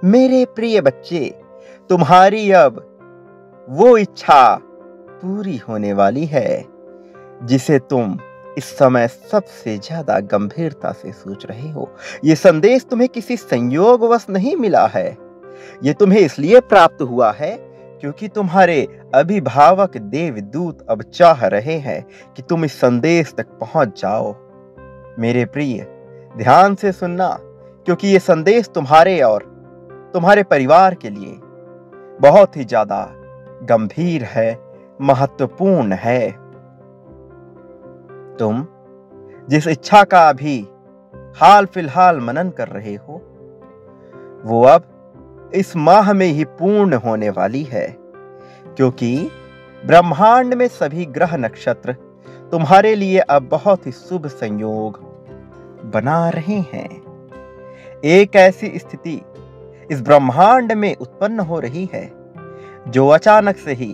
मेरे प्रिय बच्चे, तुम्हारी अब वो इच्छा पूरी होने वाली है जिसे तुम इस समय सबसे ज्यादा गंभीरता से सोच रहे हो। ये संदेश तुम्हें किसी संयोगवश नहीं मिला है। ये तुम्हें इसलिए प्राप्त हुआ है क्योंकि तुम्हारे अभिभावक देवदूत अब चाह रहे हैं कि तुम इस संदेश तक पहुंच जाओ। मेरे प्रिय, ध्यान से सुनना, क्योंकि ये संदेश तुम्हारे और तुम्हारे परिवार के लिए बहुत ही ज्यादा गंभीर है, महत्वपूर्ण है। तुम जिस इच्छा का अभी हाल फिलहाल मनन कर रहे हो, वो अब इस माह में ही पूर्ण होने वाली है, क्योंकि ब्रह्मांड में सभी ग्रह नक्षत्र तुम्हारे लिए अब बहुत ही शुभ संयोग बना रहे हैं। एक ऐसी स्थिति इस ब्रह्मांड में उत्पन्न हो रही है जो अचानक से ही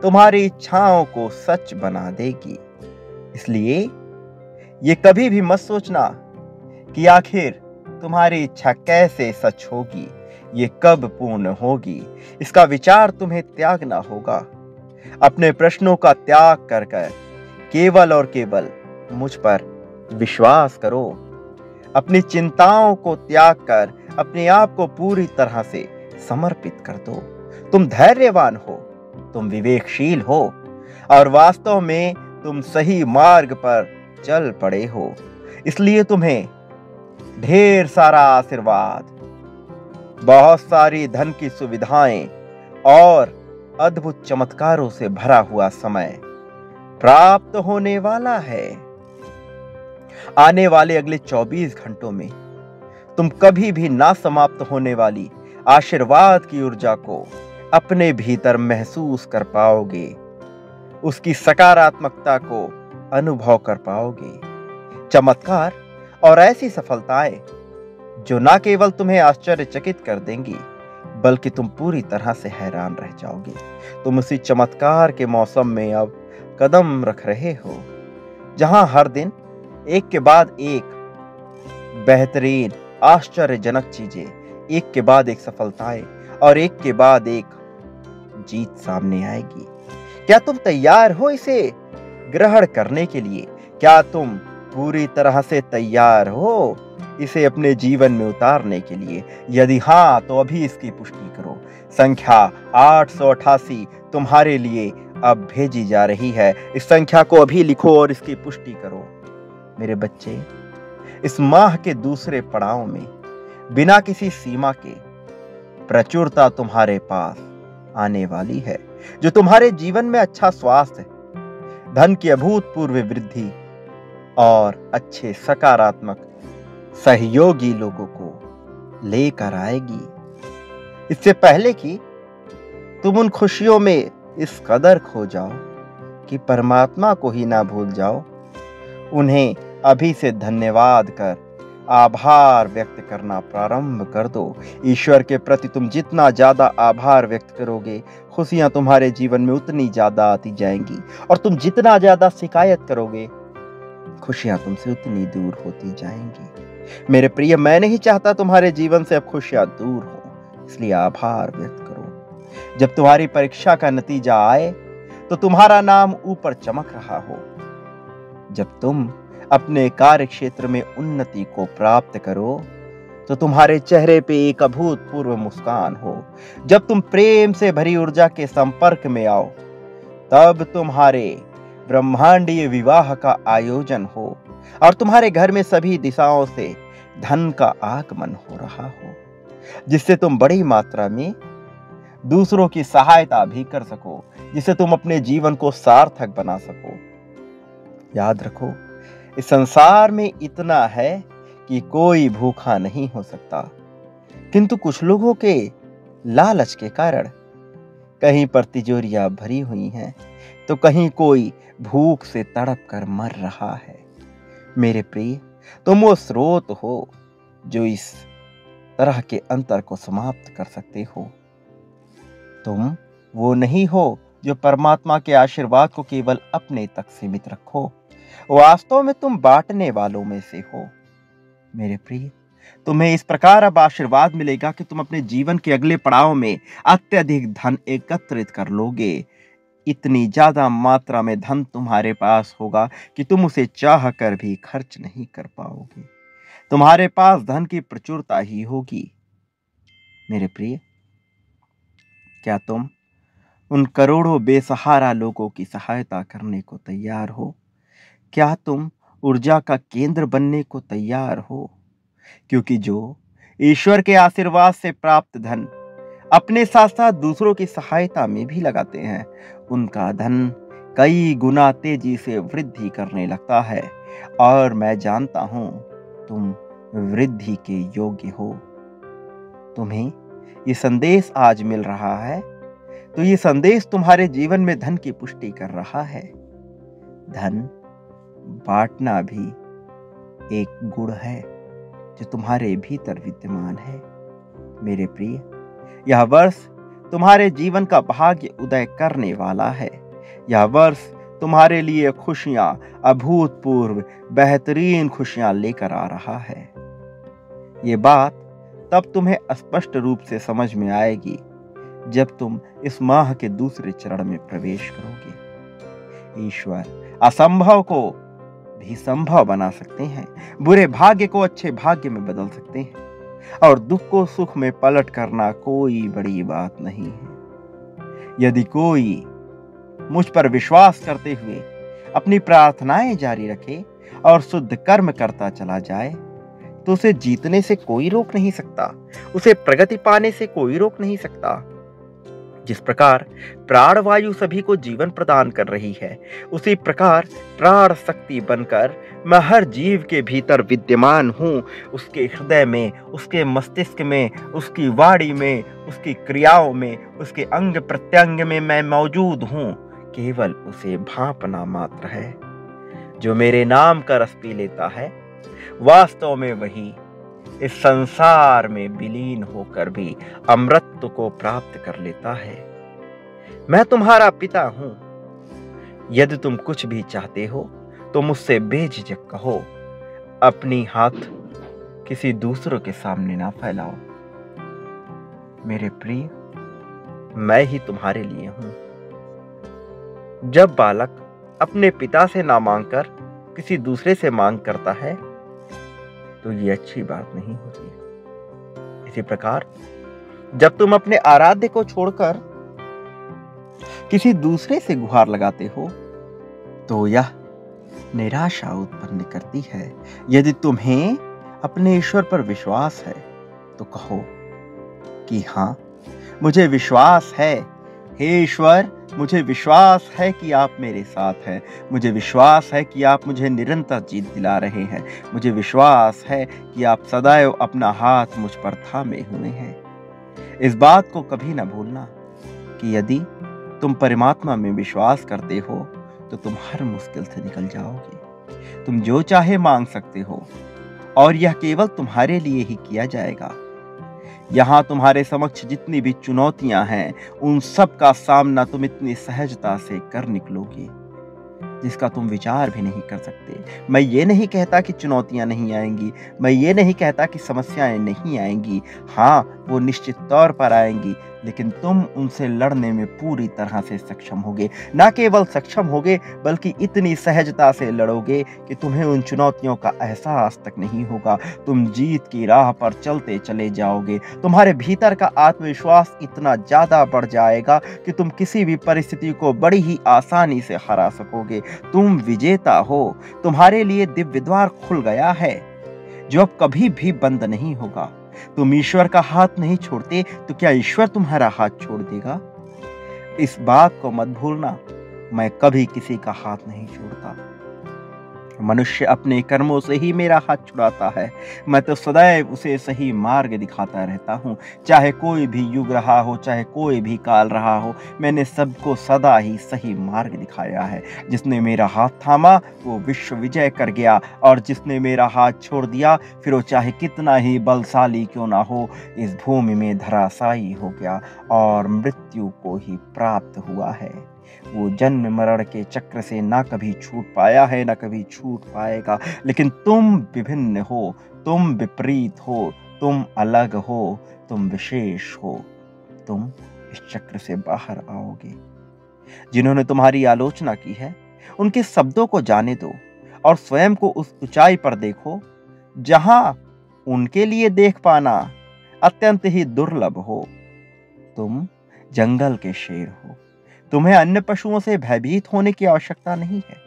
तुम्हारी इच्छाओं को सच बना देगी। इसलिए ये कभी भी मत सोचना कि आखिर तुम्हारी इच्छा कैसे सच होगी, ये कब पूर्ण होगी। इसका विचार तुम्हें त्यागना होगा। अपने प्रश्नों का त्याग कर केवल और केवल मुझ पर विश्वास करो। अपनी चिंताओं को त्याग कर अपने आप को पूरी तरह से समर्पित कर दो। तुम धैर्यवान हो, तुम विवेकशील हो और वास्तव में तुम सही मार्ग पर चल पड़े हो। इसलिए तुम्हें ढेर सारा आशीर्वाद, बहुत सारी धन की सुविधाएं और अद्भुत चमत्कारों से भरा हुआ समय प्राप्त होने वाला है। आने वाले अगले 24 घंटों में तुम कभी भी ना समाप्त होने वाली आशीर्वाद की ऊर्जा को अपने भीतर महसूस कर पाओगे, उसकी सकारात्मकता को अनुभव कर पाओगे। चमत्कार और ऐसी सफलताएं जो ना केवल तुम्हें आश्चर्यचकित कर देंगी, बल्कि तुम पूरी तरह से हैरान रह जाओगे। तुम उसी चमत्कार के मौसम में अब कदम रख रहे हो, जहां हर दिन एक के बाद एक बेहतरीन आश्चर्यजनक चीजें, एक के बाद एक सफलताएं और एक के बाद एक जीत सामने आएगी। क्या तुम तैयार हो इसे ग्रहण करने के लिए? क्या तुम पूरी तरह से तैयार हो इसे अपने जीवन में उतारने के लिए? यदि हाँ, तो अभी इसकी पुष्टि करो। संख्या 888 तुम्हारे लिए अब भेजी जा रही है। इस संख्या को अभी लिखो और इसकी पुष्टि करो। मेरे बच्चे, इस माह के दूसरे पड़ाव में बिना किसी सीमा के प्रचुरता तुम्हारे पास आने वाली है, जो तुम्हारे जीवन में अच्छा स्वास्थ्य, धन की अभूतपूर्व वृद्धि और अच्छे सकारात्मक सहयोगी लोगों को लेकर आएगी। इससे पहले कि तुम उन खुशियों में इस कदर खो जाओ कि परमात्मा को ही ना भूल जाओ, उन्हें अभी से धन्यवाद कर आभार व्यक्त करना प्रारंभ कर दो। ईश्वर के प्रति तुम जितना ज्यादा आभार व्यक्त करोगे, खुशियां तुम्हारे जीवन में उतनी ज्यादा आती जाएंगी, और तुम जितना ज्यादा शिकायत करोगे, खुशियां तुमसे उतनी दूर होती जाएंगी। मेरे प्रिय, मैं नहीं चाहता तुम्हारे जीवन से अब खुशियां दूर हो, इसलिए आभार व्यक्त करो। जब तुम्हारी परीक्षा का नतीजा आए तो तुम्हारा नाम ऊपर चमक रहा हो, जब तुम अपने कार्य क्षेत्र में उन्नति को प्राप्त करो तो तुम्हारे चेहरे पे एक अभूतपूर्व मुस्कान हो, जब तुम प्रेम से भरी ऊर्जा के संपर्क में आओ, तब तुम्हारे ब्रह्मांडीय विवाह का आयोजन हो और तुम्हारे घर में सभी दिशाओं से धन का आगमन हो रहा हो, जिससे तुम बड़ी मात्रा में दूसरों की सहायता भी कर सको, जिससे तुम अपने जीवन को सार्थक बना सको। याद रखो, इस संसार में इतना है कि कोई भूखा नहीं हो सकता, किंतु कुछ लोगों के लालच के कारण कहीं पर तिजोरियां भरी हुई हैं तो कहीं कोई भूख से तड़प कर मर रहा है। मेरे प्रिय, तुम वो स्रोत हो जो इस तरह के अंतर को समाप्त कर सकते हो। तुम वो नहीं हो जो परमात्मा के आशीर्वाद को केवल अपने तक सीमित रखो, वास्तव में तुम बांटने वालों में से हो। मेरे प्रिय, तुम्हें इस प्रकार अब आशीर्वाद मिलेगा कि तुम अपने जीवन के अगले पड़ाव में अत्यधिक धन एकत्रित कर लोगे। इतनी ज्यादा मात्रा में धन तुम्हारे पास होगा कि तुम उसे चाह कर भी खर्च नहीं कर पाओगे। तुम्हारे पास धन की प्रचुरता ही होगी। मेरे प्रिय, क्या तुम उन करोड़ों बेसहारा लोगों की सहायता करने को तैयार हो? क्या तुम ऊर्जा का केंद्र बनने को तैयार हो? क्योंकि जो ईश्वर के आशीर्वाद से प्राप्त धन अपने साथ साथ दूसरों की सहायता में भी लगाते हैं, उनका धन कई गुना तेजी से वृद्धि करने लगता है। और मैं जानता हूं तुम वृद्धि के योग्य हो। तुम्हें ये संदेश आज मिल रहा है तो ये संदेश तुम्हारे जीवन में धन की पुष्टि कर रहा है। धन बांटना भी एक गुण है जो तुम्हारे भीतर विद्यमान है। मेरे प्रिय, यह वर्ष तुम्हारे जीवन का भाग्य उदय करने वाला है। यह वर्ष तुम्हारे लिए खुशियां, अभूतपूर्व बेहतरीन खुशियां लेकर आ रहा है। ये बात तब तुम्हें स्पष्ट रूप से समझ में आएगी जब तुम इस माह के दूसरे चरण में प्रवेश करोगे। ईश्वर असंभव को भी संभव बना सकते हैं, बुरे भाग्य को अच्छे भाग्य में बदल सकते हैं, और दुख को सुख में पलट करना कोई बड़ी बात नहीं है। यदि कोई मुझ पर विश्वास करते हुए अपनी प्रार्थनाएं जारी रखे और शुद्ध कर्म करता चला जाए तो उसे जीतने से कोई रोक नहीं सकता, उसे प्रगति पाने से कोई रोक नहीं सकता। जिस प्रकार प्राणवायु सभी को जीवन प्रदान कर रही है, उसी प्रकार प्राण शक्ति बनकर मैं हर जीव के भीतर विद्यमान हूँ। उसके हृदय में, उसके मस्तिष्क में, उसकी वाणी में, उसकी क्रियाओं में, उसके अंग प्रत्यंग में मैं मौजूद हूँ। केवल उसे भांपना मात्र है। जो मेरे नाम का रस पी लेता है, वास्तव में वही इस संसार में विलीन होकर भी अमृत को प्राप्त कर लेता है। मैं तुम्हारा पिता हूं। यदि तुम कुछ भी चाहते हो तो मुझसे बेझिझक कहो। अपनी हाथ किसी दूसरों के सामने ना फैलाओ। मेरे प्रिय, मैं ही तुम्हारे लिए हूं। जब बालक अपने पिता से ना मांगकर किसी दूसरे से मांग करता है तो ये अच्छी बात नहीं होती। इसी प्रकार जब तुम अपने आराध्य को छोड़कर किसी दूसरे से गुहार लगाते हो तो यह निराशा उत्पन्न करती है। यदि तुम्हें अपने ईश्वर पर विश्वास है तो कहो कि हाँ, मुझे विश्वास है। हे ईश्वर, मुझे विश्वास है कि आप मेरे साथ हैं। मुझे विश्वास है कि आप मुझे निरंतर जीत दिला रहे हैं। मुझे विश्वास है कि आप सदैव अपना हाथ मुझ पर थामे हुए हैं। इस बात को कभी न भूलना कि यदि तुम परमात्मा में विश्वास करते हो तो तुम हर मुश्किल से निकल जाओगे। तुम जो चाहे मांग सकते हो और यह केवल तुम्हारे लिए ही किया जाएगा। यहाँ तुम्हारे समक्ष जितनी भी चुनौतियां हैं, उन सब का सामना तुम इतनी सहजता से कर निकलोगे जिसका तुम विचार भी नहीं कर सकते। मैं ये नहीं कहता कि चुनौतियां नहीं आएंगी, मैं ये नहीं कहता कि समस्याएं नहीं आएंगी। हाँ, वो निश्चित तौर पर आएंगी, लेकिन तुम उनसे लड़ने में पूरी तरह से सक्षम होगे। ना केवल सक्षम होगे बल्कि इतनी सहजता से लड़ोगे कि तुम्हें उन चुनौतियों का एहसास तक नहीं होगा। तुम जीत की राह पर चलते चले जाओगे। तुम्हारे भीतर का आत्मविश्वास इतना ज्यादा बढ़ जाएगा कि तुम किसी भी परिस्थिति को बड़ी ही आसानी से हरा सकोगे। तुम विजेता हो। तुम्हारे लिए दिव्य द्वार खुल गया है जो अब कभी भी बंद नहीं होगा। तुम ईश्वर का हाथ नहीं छोड़ते तो क्या ईश्वर तुम्हारा हाथ छोड़ देगा? इस बात को मत भूलना, मैं कभी किसी का हाथ नहीं छोड़ता। मनुष्य अपने कर्मों से ही मेरा हाथ छुड़ाता है। मैं तो सदैव उसे सही मार्ग दिखाता रहता हूँ। चाहे कोई भी युग रहा हो, चाहे कोई भी काल रहा हो, मैंने सबको सदा ही सही मार्ग दिखाया है। जिसने मेरा हाथ थामा वो विश्व विजय कर गया, और जिसने मेरा हाथ छोड़ दिया फिर वो चाहे कितना ही बलशाली क्यों ना हो, इस भूमि में धराशायी हो गया और मृत्यु को ही प्राप्त हुआ है। वो जन्म मरण के चक्र से ना कभी छूट पाया है ना कभी छूट पाएगा। लेकिन तुम विभिन्न हो, तुम विपरीत हो, तुम अलग हो, तुम विशेष हो। तुम इस चक्र से बाहर आओगे। जिन्होंने तुम्हारी आलोचना की है उनके शब्दों को जाने दो और स्वयं को उस ऊंचाई पर देखो जहां उनके लिए देख पाना अत्यंत ही दुर्लभ हो। तुम जंगल के शेर हो। तुम्हें अन्य पशुओं से भयभीत होने की आवश्यकता नहीं है,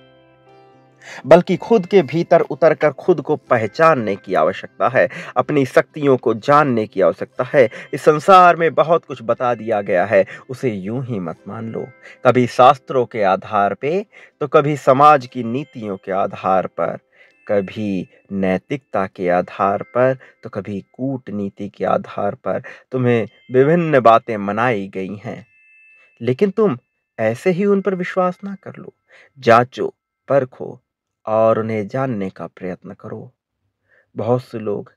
बल्कि खुद के भीतर उतरकर खुद को पहचानने की आवश्यकता है, अपनी शक्तियों को जानने की आवश्यकता है। इस संसार में बहुत कुछ बता दिया गया है, उसे यूं ही मत मान लो। कभी शास्त्रों के आधार पे तो कभी समाज की नीतियों के आधार पर, कभी नैतिकता के आधार पर तो कभी कूटनीति के आधार पर तुम्हें विभिन्न बातें मनाई गई हैं। लेकिन तुम ऐसे ही उन पर विश्वास ना कर लो। जांचो, परखो और उन्हें जानने का प्रयत्न करो। बहुत से लोग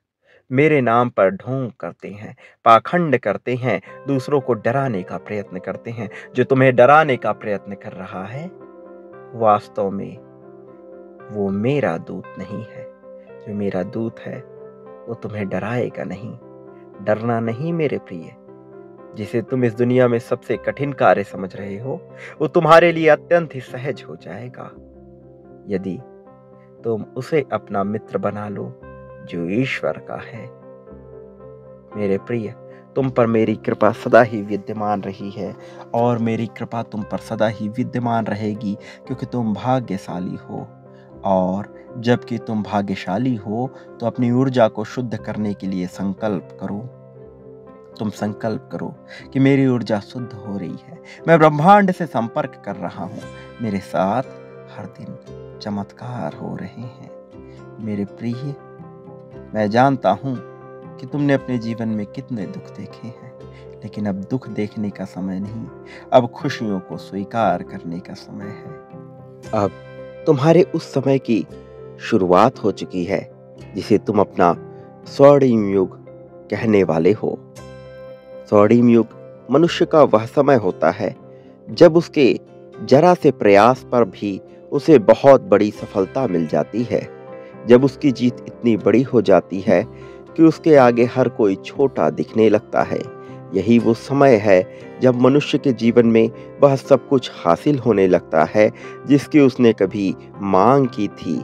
मेरे नाम पर ढोंग करते हैं, पाखंड करते हैं, दूसरों को डराने का प्रयत्न करते हैं। जो तुम्हें डराने का प्रयत्न कर रहा है वास्तव में वो मेरा दूत नहीं है। जो मेरा दूत है वो तुम्हें डराएगा नहीं। डरना नहीं मेरे प्रिय। जिसे तुम इस दुनिया में सबसे कठिन कार्य समझ रहे हो वो तुम्हारे लिए अत्यंत ही सहज हो जाएगा यदि तुम उसे अपना मित्र बना लो जो ईश्वर का है। मेरे प्रिय, तुम पर मेरी कृपा सदा ही विद्यमान रही है और मेरी कृपा तुम पर सदा ही विद्यमान रहेगी, क्योंकि तुम भाग्यशाली हो। और जबकि तुम भाग्यशाली हो तो अपनी ऊर्जा को शुद्ध करने के लिए संकल्प करो। तुम संकल्प करो कि मेरी ऊर्जा शुद्ध हो रही है, मैं ब्रह्मांड से संपर्क कर रहा हूँ, मेरे साथ हर दिन चमत्कार हो रहे हैं। मेरे प्रिय, मैं जानता हूँ कि तुमने अपने जीवन में कितने दुख देखे हैं, लेकिन अब दुख देखने का समय नहीं, अब खुशियों को स्वीकार करने का समय है। अब तुम्हारे उस समय की शुरुआत हो चुकी है जिसे तुम अपना स्वर्णिम युग कहने वाले हो। स्वर्णिम युग मनुष्य का वह समय होता है जब उसके जरा से प्रयास पर भी उसे बहुत बड़ी सफलता मिल जाती है, जब उसकी जीत इतनी बड़ी हो जाती है कि उसके आगे हर कोई छोटा दिखने लगता है। यही वो समय है जब मनुष्य के जीवन में वह सब कुछ हासिल होने लगता है जिसकी उसने कभी मांग की थी,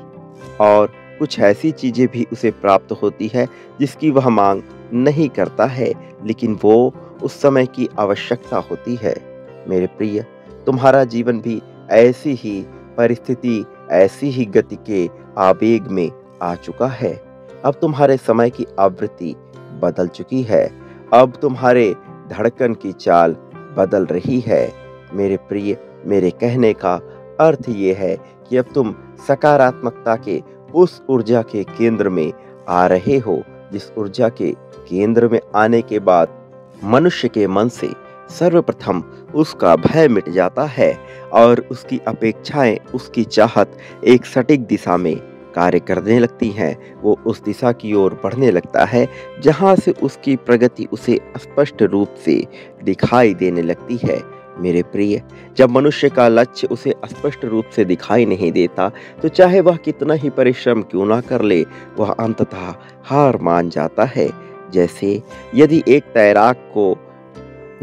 और कुछ ऐसी चीजें भी उसे प्राप्त होती है जिसकी वह मांग नहीं करता है, लेकिन वो उस समय की आवश्यकता होती है। मेरे प्रिय, तुम्हारा जीवन भी ऐसी ही परिस्थिति, ऐसी ही गति के आवेग में आ चुका है। अब तुम्हारे समय की आवृत्ति बदल चुकी है, अब तुम्हारे धड़कन की चाल बदल रही है। मेरे प्रिय, मेरे कहने का अर्थ ये है कि अब तुम सकारात्मकता के उस ऊर्जा के केंद्र में आ रहे हो, जिस ऊर्जा के केंद्र में आने के बाद मनुष्य के मन से सर्वप्रथम उसका भय मिट जाता है और उसकी अपेक्षाएं, उसकी चाहत एक सटीक दिशा में कार्य करने लगती हैं। वो उस दिशा की ओर बढ़ने लगता है जहां से उसकी प्रगति उसे स्पष्ट रूप से दिखाई देने लगती है। मेरे प्रिय, जब मनुष्य का लक्ष्य उसे स्पष्ट रूप से दिखाई नहीं देता तो चाहे वह कितना ही परिश्रम क्यों ना कर ले, वह अंततः हार मान जाता है। जैसे यदि एक तैराक को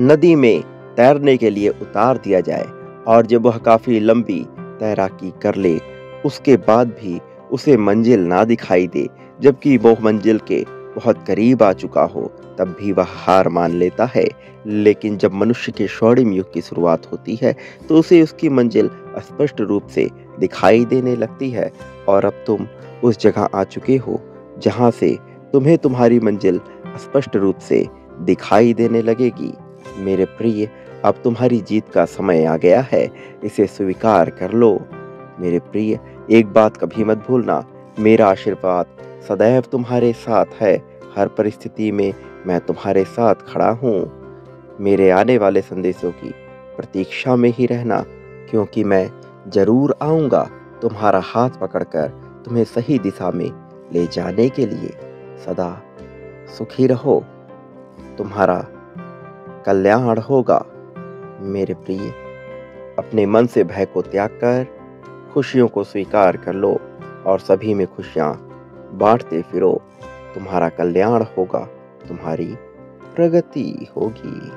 नदी में तैरने के लिए उतार दिया जाए और जब वह काफी लंबी तैराकी कर ले, उसके बाद भी उसे मंजिल ना दिखाई दे, जबकि वो मंजिल के बहुत करीब आ चुका हो, तब भी वह हार मान लेता है। लेकिन जब मनुष्य के स्वर्णिम युग की शुरुआत होती है तो उसे उसकी मंजिल स्पष्ट रूप से दिखाई देने लगती है, और अब तुम उस जगह आ चुके हो जहां से तुम्हें तुम्हारी मंजिल स्पष्ट रूप से दिखाई देने लगेगी। मेरे प्रिय, अब तुम्हारी जीत का समय आ गया है, इसे स्वीकार कर लो। मेरे प्रिय, एक बात कभी मत भूलना, मेरा आशीर्वाद सदैव तुम्हारे साथ है। हर परिस्थिति में मैं तुम्हारे साथ खड़ा हूँ। मेरे आने वाले संदेशों की प्रतीक्षा में ही रहना, क्योंकि मैं जरूर आऊँगा तुम्हारा हाथ पकड़कर तुम्हें सही दिशा में ले जाने के लिए। सदा सुखी रहो, तुम्हारा कल्याण होगा मेरे प्रिय। अपने मन से भय को त्याग कर खुशियों को स्वीकार कर लो और सभी में खुशियां बांटते फिरो। तुम्हारा कल्याण होगा, तुम्हारी प्रगति होगी।